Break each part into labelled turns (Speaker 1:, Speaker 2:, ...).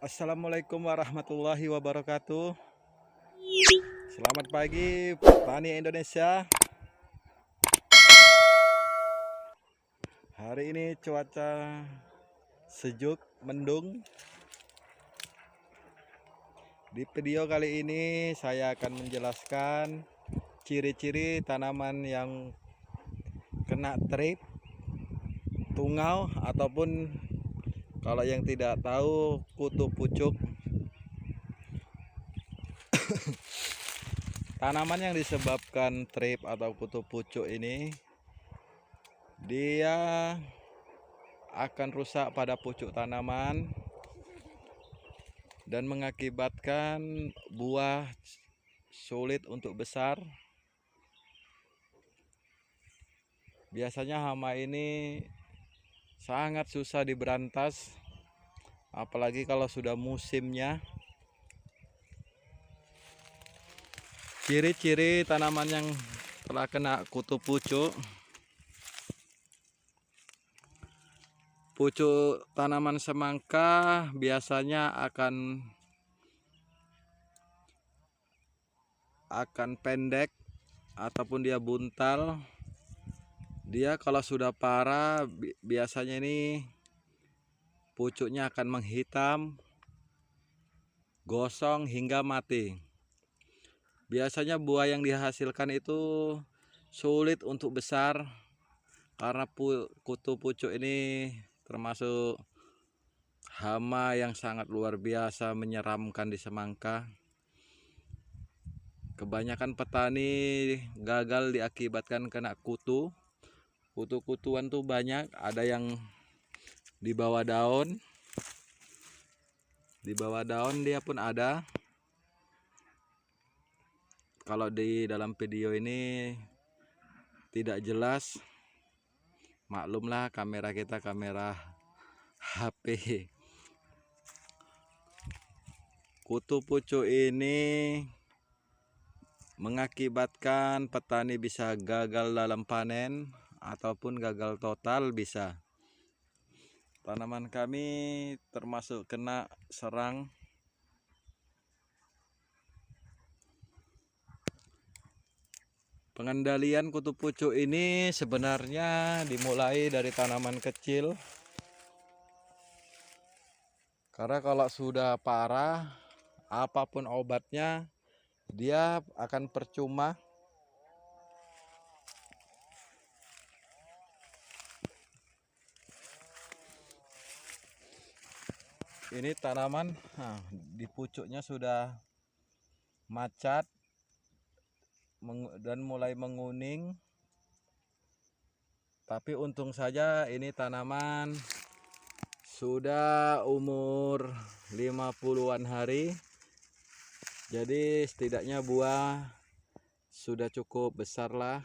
Speaker 1: Assalamualaikum warahmatullahi wabarakatuh. Selamat pagi petani Indonesia. Hari ini cuaca sejuk, mendung. Di video kali ini saya akan menjelaskan ciri-ciri tanaman yang kena trip, tungau, ataupun kalau yang tidak tahu kutu pucuk. Tanaman yang disebabkan trip atau kutu pucuk ini, dia akan rusak pada pucuk tanaman dan mengakibatkan buah sulit untuk besar. Biasanya hama ini sangat susah diberantas, apalagi kalau sudah musimnya. Ciri-ciri tanaman yang telah kena kutu pucuk. Pucuk tanaman semangka biasanya akan pendek ataupun dia buntal. Dia kalau sudah parah biasanya ini pucuknya akan menghitam, gosong hingga mati. Biasanya buah yang dihasilkan itu sulit untuk besar karena kutu pucuk ini termasuk hama yang sangat luar biasa menyeramkan di semangka. Kebanyakan petani gagal diakibatkan kena kutu. Kutu-kutuan tuh banyak, ada yang di bawah daun. Di bawah daun dia pun ada. Kalau di dalam video ini tidak jelas, maklumlah kamera kita kamera HP. Kutu pucuk ini mengakibatkan petani bisa gagal dalam panen ataupun gagal total bisa. Tanaman kami termasuk kena serang. Pengendalian kutu pucuk ini sebenarnya dimulai dari tanaman kecil. Karena kalau sudah parah, apapun obatnya dia akan percuma. Ini tanaman di pucuknya sudah macat dan mulai menguning. Tapi untung saja ini tanaman sudah umur 50-an hari. Jadi setidaknya buah sudah cukup besar lah,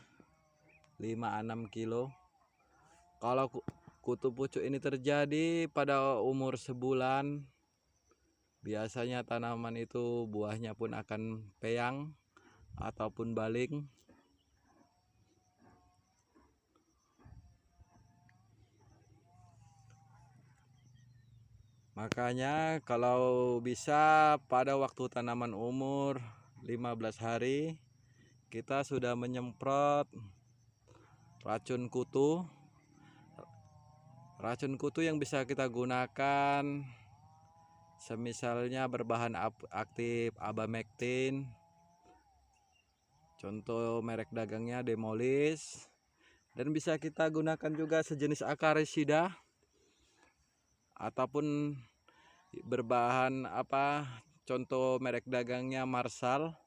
Speaker 1: 5-6 kilo. Kalau kutu pucuk ini terjadi pada umur sebulan, biasanya tanaman itu buahnya pun akan peyang ataupun baling. Makanya kalau bisa pada waktu tanaman umur 15 hari kita sudah menyemprot racun kutu. Racun kutu yang bisa kita gunakan semisalnya berbahan aktif abamectin. Contoh merek dagangnya Demolis, dan bisa kita gunakan juga sejenis akarisida ataupun berbahan contoh merek dagangnya Marsal.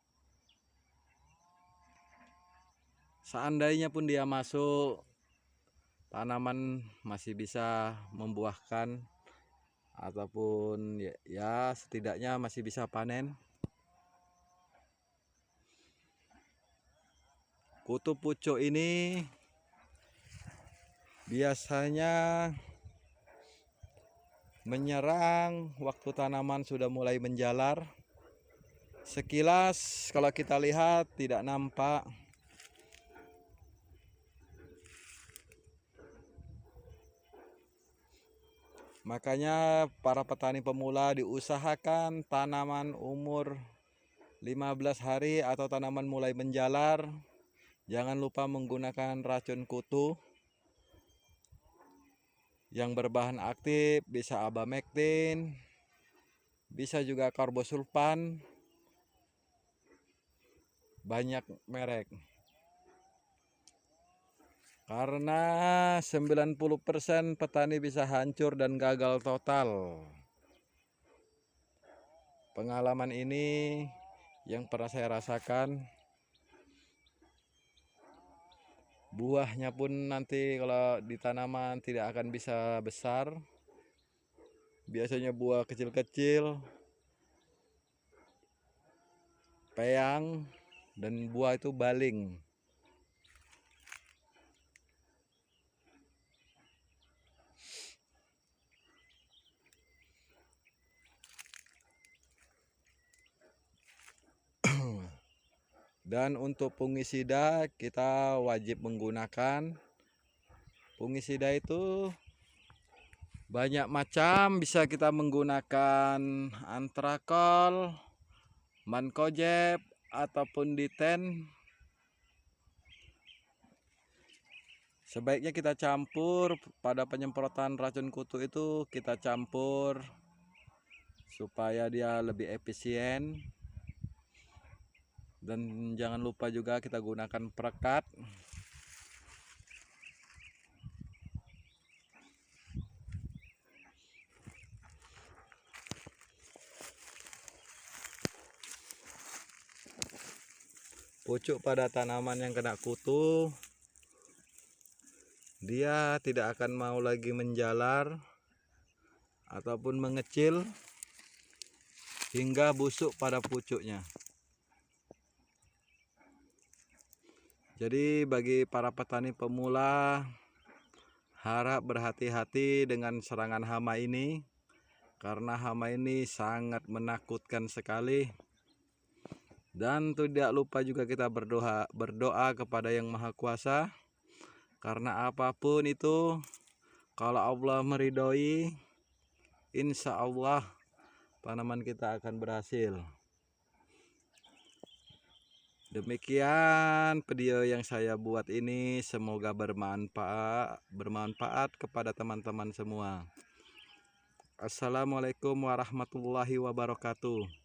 Speaker 1: Seandainya pun dia masuk, tanaman masih bisa membuahkan ataupun ya setidaknya masih bisa panen. Kutu pucuk ini biasanya menyerang waktu tanaman sudah mulai menjalar. Sekilas kalau kita lihat tidak nampak. Makanya para petani pemula diusahakan tanaman umur 15 hari atau tanaman mulai menjalar, jangan lupa menggunakan racun kutu yang berbahan aktif, bisa abamectin, bisa juga karbosulfan, banyak merek. Karena 90% petani bisa hancur dan gagal total. Pengalaman ini yang pernah saya rasakan. Buahnya pun nanti kalau di tanaman tidak akan bisa besar. Biasanya buah kecil-kecil, peyang, dan buah itu baling. Dan untuk fungisida kita wajib menggunakan. Fungisida itu banyak macam, bisa kita menggunakan antrakol, mancozeb, ataupun diten. Sebaiknya kita campur pada penyemprotan racun kutu itu, kita campur supaya dia lebih efisien. Dan jangan lupa juga kita gunakan perekat. Pucuk pada tanaman yang kena kutu, dia tidak akan mau lagi menjalar ataupun mengecil hingga busuk pada pucuknya. Jadi bagi para petani pemula, harap berhati-hati dengan serangan hama ini, karena hama ini sangat menakutkan sekali. Dan tidak lupa juga kita berdoa kepada Yang Maha Kuasa, karena apapun itu, kalau Allah meridhoi, insya Allah tanaman kita akan berhasil. Demikian video yang saya buat ini, semoga bermanfaat kepada teman-teman semua. Assalamualaikum warahmatullahi wabarakatuh.